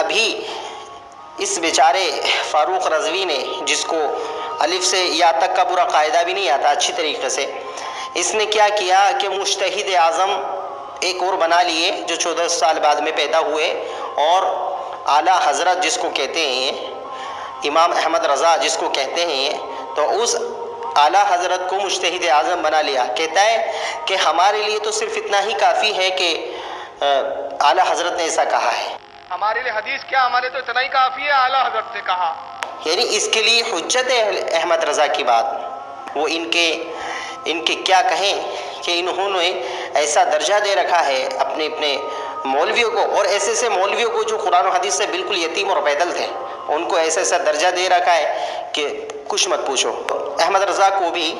ابھی اس بیچارے فاروق رضوی نے، جس کو الف سے یا تک کا پورا قاعدہ بھی نہیں آتا اچھی طریقے سے، اس نے کیا کیا کہ مجتہد اعظم ایک اور بنا لیے جو 14 سال بعد میں پیدا ہوئے، اور اعلیٰ حضرت جس کو کہتے ہیں، امام احمد رضا جس کو کہتے ہیں، تو اس اعلیٰ حضرت کو مجتہد اعظم بنا لیا۔ کہتا ہے کہ ہمارے لیے تو صرف اتنا ہی کافی ہے کہ اعلیٰ حضرت نے ایسا کہا ہے، ہمارے لیے حدیث کیا، ہمارے تو اتنا ہی کافی ہے، اعلیٰ حضرت نے کہا۔ یعنی اس کے لیے حجت ہے احمد رضا کی بات۔ وہ ان کے کیا کہیں کہ انہوں نے ایسا درجہ دے رکھا ہے اپنے مولویوں کو، اور ایسے مولویوں کو جو قرآن و حدیث سے بالکل یتیم اور پیدل تھے، ان کو ایسا درجہ دے رکھا ہے کہ کچھ مت پوچھو۔ احمد رضا کو بھی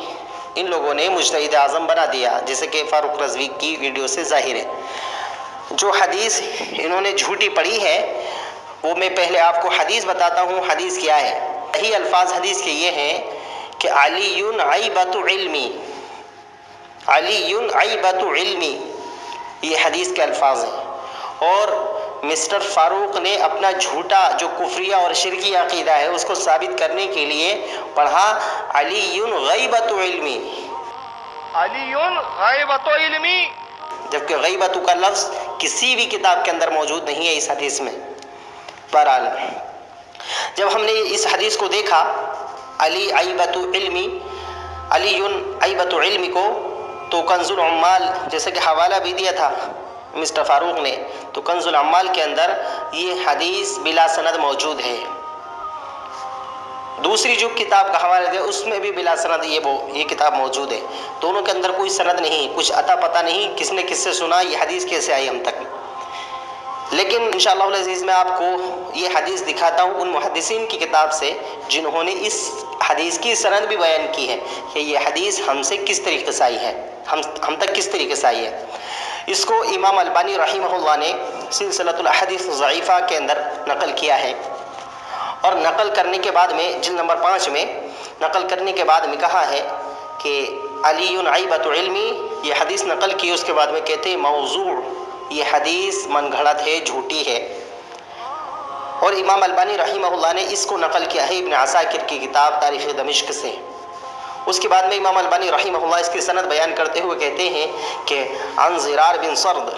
ان لوگوں نے مجتہد اعظم بنا دیا، جیسے کہ فاروق رضوی کی ویڈیو سے ظاہر ہے۔ جو حدیث انہوں نے جھوٹی پڑھی ہے، وہ میں پہلے آپ کو حدیث بتاتا ہوں۔ حدیث کیا ہے؟ یہی الفاظ حدیث کے یہ ہیں کہ علی عیبۃ علمی، علی عیبۃ علمی، یہ حدیث کے الفاظ ہیں۔ اور مسٹر فاروق نے اپنا جھوٹا جو کفریہ اور شرکی عقیدہ ہے اس کو ثابت کرنے کے لیے پڑھا علی غیبۃ علمی، علی غیبۃ علمی، جبکہ غیبت کا لفظ کسی بھی کتاب کے اندر موجود نہیں ہے اس حدیث میں۔ بہرحال جب ہم نے اس حدیث کو دیکھا علی عیبۃ علمی، علی عیبۃ علمی کو، تو کنز العمال جیسے کہ حوالہ بھی دیا تھا مسٹر فاروق نے، تو کنز العمال کے اندر یہ حدیث بلا سند موجود ہے۔ دوسری جو کتاب کا حوالہ دیا اس میں بھی بلا سند یہ کتاب موجود ہے۔ دونوں کے اندر کوئی سند نہیں، کچھ اتا پتہ نہیں کس نے کس سے سنا، یہ حدیث کیسے آئی ہم تک۔ لیکن انشاءاللہ العزیز میں آپ کو یہ حدیث دکھاتا ہوں ان محدثین کی کتاب سے جنہوں نے اس حدیث کی سند بھی بیان کی ہے کہ یہ حدیث ہم سے کس طریقے سے آئی ہے، ہم تک کس طریقے سے آئی ہے۔ اس کو امام البانی رحمہ اللہ نے سلسلۃ الاحادیث الضعیفہ کے اندر نقل کیا ہے، اور نقل کرنے کے بعد میں جلد نمبر 5 میں نقل کرنے کے بعد میں کہا ہے کہ علی عیبۃ علمی، یہ حدیث نقل کی، اس کے بعد میں کہتے ہیں موضوع، یہ حدیث من گھڑت ہے، جھوٹی ہے۔ اور امام البانی رحمہ اللہ نے اس کو نقل کیا ہے ابن عساکر کی کتاب تاریخ دمشق سے۔ اس کے بعد میں امام البانی رحمہ اللہ اس کی سند بیان کرتے ہوئے کہتے ہیں کہ عن زرار بن سرد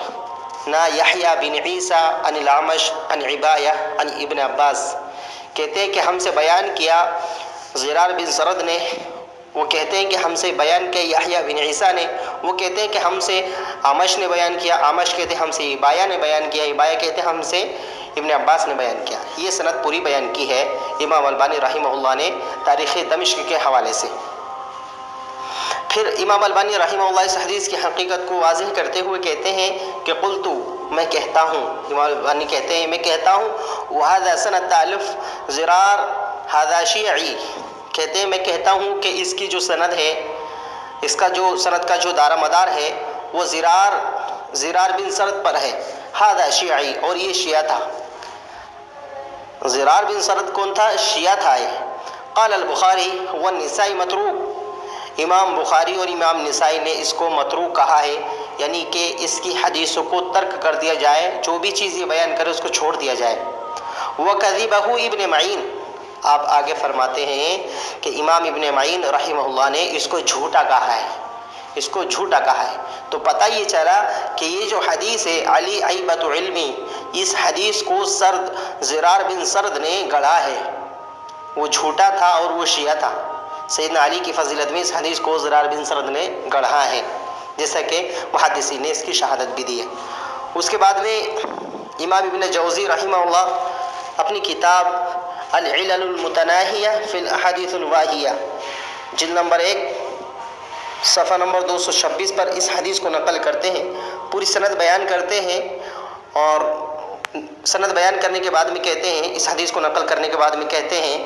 نا یحییٰ بن عیسیٰ عن الاعمش عن عبایہ عن ابن عباس، کہتے ہیں کہ ہم سے بیان کیا زرار بن سرد نے، وہ کہتے ہیں کہ ہم سے بیان کیا یحییٰ بن عیسیٰ نے، وہ کہتے ہیں کہ ہم سے اعمش نے بیان کیا، اعمش کہتے ہیں ہم سے عبایہ نے بیان کیا، عبایہ کہتے ہیں ہم سے ابن عباس نے بیان کیا۔ یہ سند پوری بیان کی ہے امام البانی رحمہ اللہ نے تاریخ دمشق کے حوالے سے۔ پھر امام البانی رحمہ اللہ اس حدیث کی حقیقت کو واضح کرتے ہوئے کہتے ہیں کہ قلت، میں کہتا ہوں، امام البانی کہتے ہیں میں کہتا ہوں، وہذا سند تالف زرار ھذا شیعی، کہتے ہیں میں کہتا ہوں کہ اس کی جو سند ہے، اس کا جو سند کا جو دار مدار ہے وہ زرار بن سرد پر ہے، ھذا شیعی، اور یہ شیعہ تھا۔ زرار بن سرد کون تھا؟ شیعہ تھا۔ قال البخاری والنسائی متروک، امام بخاری اور امام نسائی نے اس کو متروک کہا ہے، یعنی کہ اس کی حدیثوں کو ترک کر دیا جائے، جو بھی چیز یہ بیان کرے اس کو چھوڑ دیا جائے۔ وَكَذِبَهُ ابن معین، آپ آگے فرماتے ہیں کہ امام ابن معین رحمہ اللہ نے اس کو جھوٹا کہا ہے، اس کو جھوٹا کہا ہے۔ تو پتہ یہ چلا کہ یہ جو حدیث ہے علی عیبۃ علمی، اس حدیث کو زرار بن سرد نے گڑھا ہے، وہ جھوٹا تھا اور وہ شیعہ تھا۔ سیدنا علی کی فضیلت میں اس حدیث کو زرار بن سرد نے گڑھا ہے، جیسا کہ محدثین نے اس کی شہادت بھی دی ہے۔ اس کے بعد میں امام ابن جوزی رحمہ اللہ اپنی کتاب العلل المتناہیہ فی الاحادیث الواہیہ جلد نمبر 1 صفحہ نمبر 226 پر اس حدیث کو نقل کرتے ہیں، پوری سند بیان کرتے ہیں، اور سند بیان کرنے کے بعد میں کہتے ہیں، اس حدیث کو نقل کرنے کے بعد میں کہتے ہیں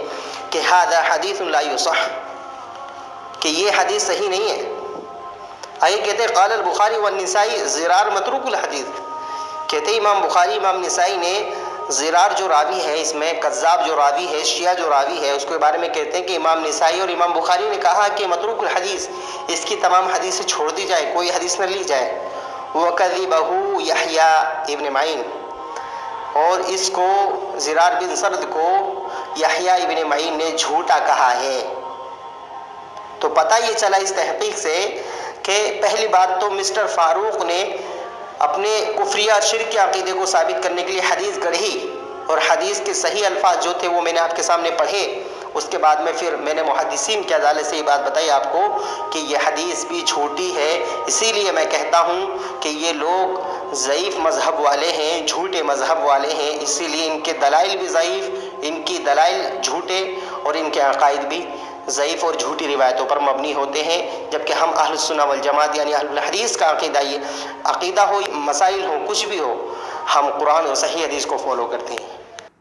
کہ ھذا حدیث لا یصح، کہ یہ حدیث صحیح نہیں ہے۔ آئے کہتے ہیں قال البخاری والنسائی زرار متروک الحدیث، کہتے ہیں امام بخاری امام نسائی نے زرار جو راوی ہے، اس میں کذاب جو راوی ہے، شیعہ جو راوی ہے، اس کے بارے میں کہتے ہیں کہ امام نسائی اور امام بخاری نے کہا کہ متروک الحدیث، اس کی تمام حدیثیں چھوڑ دی جائے، کوئی حدیث نہ لی جائے۔ وَكَذِبَهُ یحییٰ ابن معین، اور اس کو زرار بن سرد کو یحییٰ ابن معین نے جھوٹا کہا ہے۔ تو پتہ یہ چلا اس تحقیق سے کہ پہلی بات تو مسٹر فاروق نے اپنے کفریہ اور شرک کے عقیدے کو ثابت کرنے کے لیے حدیث گڑھی، اور حدیث کے صحیح الفاظ جو تھے وہ میں نے آپ کے سامنے پڑھے۔ اس کے بعد میں پھر میں نے محدثین کے عدالت سے یہ بات بتائی آپ کو کہ یہ حدیث بھی جھوٹی ہے۔ اسی لیے میں کہتا ہوں کہ یہ لوگ ضعیف مذہب والے ہیں، جھوٹے مذہب والے ہیں، اسی لیے ان کے دلائل بھی ضعیف، ان کی دلائل جھوٹے، اور ان کے عقائد بھی ضعیف اور جھوٹی روایتوں پر مبنی ہوتے ہیں، جبکہ ہم اہل السنہ والجماعت یعنی اہل الحدیث کا عقیدہ ہو، مسائل ہو، کچھ بھی ہو، ہم قرآن اور صحیح حدیث کو فالو کرتے ہیں۔